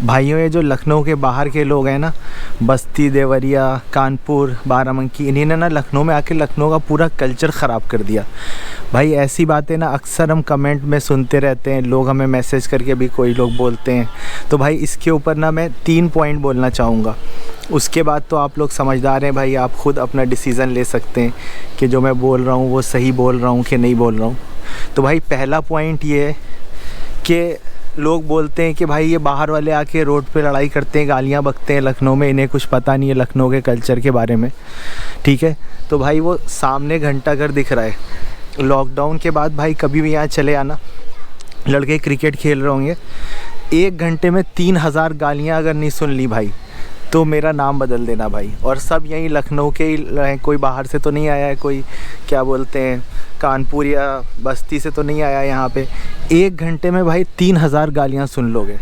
भाइयों ये जो लखनऊ के बाहर के लोग हैं ना, बस्ती, देवरिया, कानपुर, बाराबंकी, इन्हीं ने ना लखनऊ में आके लखनऊ का पूरा कल्चर ख़राब कर दिया। भाई ऐसी बातें ना अक्सर हम कमेंट में सुनते रहते हैं, लोग हमें मैसेज करके भी कोई लोग बोलते हैं। तो भाई इसके ऊपर ना मैं 3 पॉइंट बोलना चाहूँगा। उसके बाद तो आप लोग समझदार हैं भाई, आप खुद अपना डिसीज़न ले सकते हैं कि जो मैं बोल रहा हूँ वो सही बोल रहा हूँ कि नहीं बोल रहा हूँ। तो भाई पहला पॉइंट ये है कि लोग बोलते हैं कि भाई ये बाहर वाले आके रोड पे लड़ाई करते हैं, गालियाँ बकते हैं लखनऊ में, इन्हें कुछ पता नहीं है लखनऊ के कल्चर के बारे में। ठीक है, तो भाई वो सामने घंटाघर दिख रहा है। लॉकडाउन के बाद भाई कभी भी यहाँ चले आना, लड़के क्रिकेट खेल रहे होंगे, 1 घंटे में 3000 गालियाँ अगर नहीं सुन ली भाई तो मेरा नाम बदल देना भाई। और सब यहीं लखनऊ के ही हैं, कोई बाहर से तो नहीं आया है, कोई क्या बोलते हैं कानपुर या बस्ती से तो नहीं आया यहाँ पे। 1 घंटे में भाई 3000 गालियाँ सुन लोगे।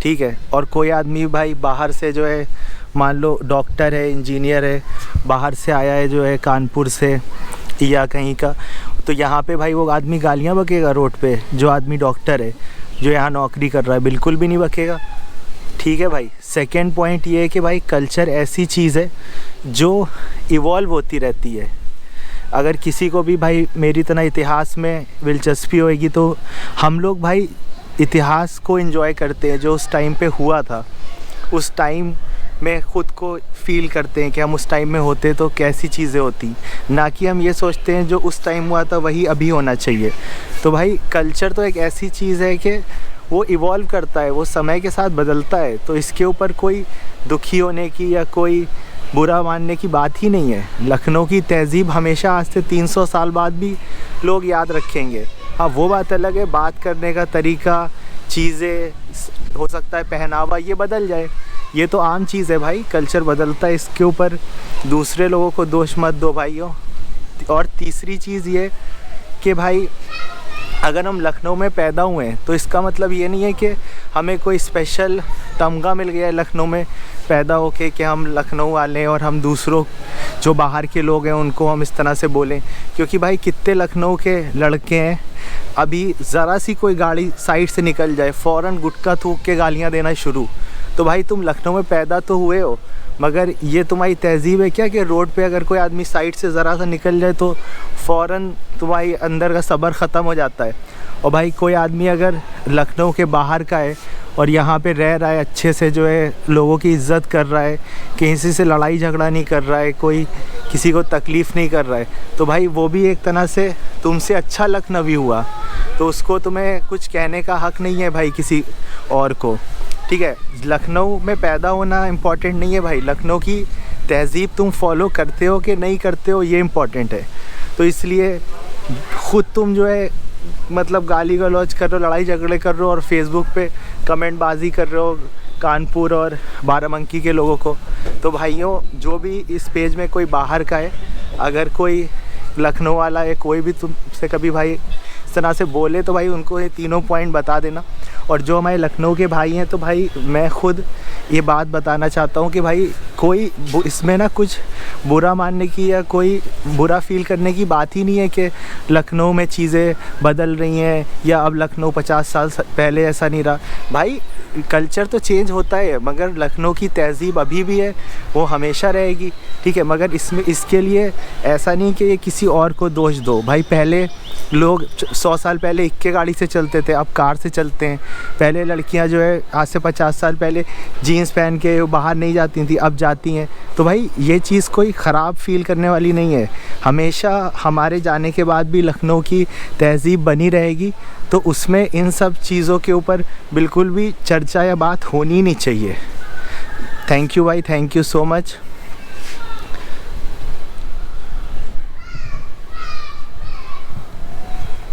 ठीक है, और कोई आदमी भाई बाहर से जो है, मान लो डॉक्टर है, इंजीनियर है, बाहर से आया है जो है कानपुर से या कहीं का, तो यहाँ पे भाई वो आदमी गालियाँ बकेगा रोड पे? जो आदमी डॉक्टर है, जो यहाँ नौकरी कर रहा है, बिल्कुल भी नहीं बकेगा। ठीक है भाई। सेकंड पॉइंट ये है कि भाई कल्चर ऐसी चीज़ है जो इवॉल्व होती रहती है। अगर किसी को भी भाई मेरी तरह इतिहास में दिलचस्पी होएगी तो हम लोग भाई इतिहास को एंजॉय करते हैं, जो उस टाइम पे हुआ था, उस टाइम में ख़ुद को फील करते हैं कि हम उस टाइम में होते तो कैसी चीज़ें होती, ना कि हम ये सोचते हैं जो उस टाइम हुआ था वही अभी होना चाहिए। तो भाई कल्चर तो एक ऐसी चीज़ है कि वो इवॉल्व करता है, वो समय के साथ बदलता है, तो इसके ऊपर कोई दुखी होने की या कोई बुरा मानने की बात ही नहीं है। लखनऊ की तहज़ीब हमेशा आज से 300 साल बाद भी लोग याद रखेंगे। हाँ, वो बात अलग है, बात करने का तरीका, चीज़ें, हो सकता है पहनावा ये बदल जाए, ये तो आम चीज़ है भाई, कल्चर बदलता है, इसके ऊपर दूसरे लोगों को दोष मत दो भाइयों। और तीसरी चीज़ ये कि भाई अगर हम लखनऊ में पैदा हुए हैं तो इसका मतलब ये नहीं है कि हमें कोई स्पेशल तमगा मिल गया है लखनऊ में पैदा होके कि हम लखनऊ वाले हैं और हम दूसरों जो बाहर के लोग हैं उनको हम इस तरह से बोलें। क्योंकि भाई कितने लखनऊ के लड़के हैं, अभी ज़रा सी कोई गाड़ी साइड से निकल जाए फ़ौरन गुटखा थूक के गालियाँ देना शुरू। तो भाई तुम लखनऊ में पैदा तो हुए हो, मगर ये तुम्हारी तहज़ीब है क्या कि रोड पे अगर कोई आदमी साइड से ज़रा सा निकल जाए तो फ़ौरन तुम्हारी अंदर का सब्र ख़त्म हो जाता है। और भाई कोई आदमी अगर लखनऊ के बाहर का है और यहाँ पे रह रहा है, अच्छे से जो है लोगों की इज़्ज़त कर रहा है, किसी से लड़ाई झगड़ा नहीं कर रहा है, कोई किसी को तकलीफ़ नहीं कर रहा है, तो भाई वो भी एक तरह से तुमसे अच्छा लखनवी हुआ, तो उसको तुम्हें कुछ कहने का हक़ नहीं है भाई किसी और को। ठीक है, लखनऊ में पैदा होना इम्पॉर्टेंट नहीं है भाई, लखनऊ की तहज़ीब तुम फॉलो करते हो कि नहीं करते हो ये इम्पॉर्टेंट है। तो इसलिए ख़ुद तुम जो है मतलब गाली गलौज कर रहे हो, लड़ाई झगड़े कर रहे हो और फेसबुक पे कमेंट बाजी कर रहे हो कानपुर और बाराबंकी के लोगों को। तो भाइयों जो भी इस पेज में कोई बाहर का है, अगर कोई लखनऊ वाला है, कोई भी तुमसे कभी भाई इस तरह से बोले तो भाई उनको ये तीनों पॉइंट बता देना। और जो हमारे लखनऊ के भाई हैं, तो भाई मैं ख़ुद ये बात बताना चाहता हूँ कि भाई कोई इसमें ना कुछ बुरा मानने की या कोई बुरा फील करने की बात ही नहीं है कि लखनऊ में चीज़ें बदल रही हैं या अब लखनऊ 50 साल पहले ऐसा नहीं रहा। भाई कल्चर तो चेंज होता है, मगर लखनऊ की तहज़ीब अभी भी है, वो हमेशा रहेगी। ठीक है, मगर इसमें इसके लिए ऐसा नहीं कि ये किसी और को दोष दो। भाई पहले लोग 100 साल पहले इक्के गाड़ी से चलते थे, अब कार से चलते हैं। पहले लड़कियां जो है आज से 50 साल पहले जीन्स पहन के बाहर नहीं जाती थी, अब जाती हैं। तो भाई ये चीज़ कोई ख़राब फील करने वाली नहीं है, हमेशा हमारे जाने के बाद भी लखनऊ की तहज़ीब बनी रहेगी। तो उसमें इन सब चीज़ों के ऊपर बिल्कुल भी चर्चा या बात होनी नहीं चाहिए। थैंक यू भाई, थैंक यू सो मच।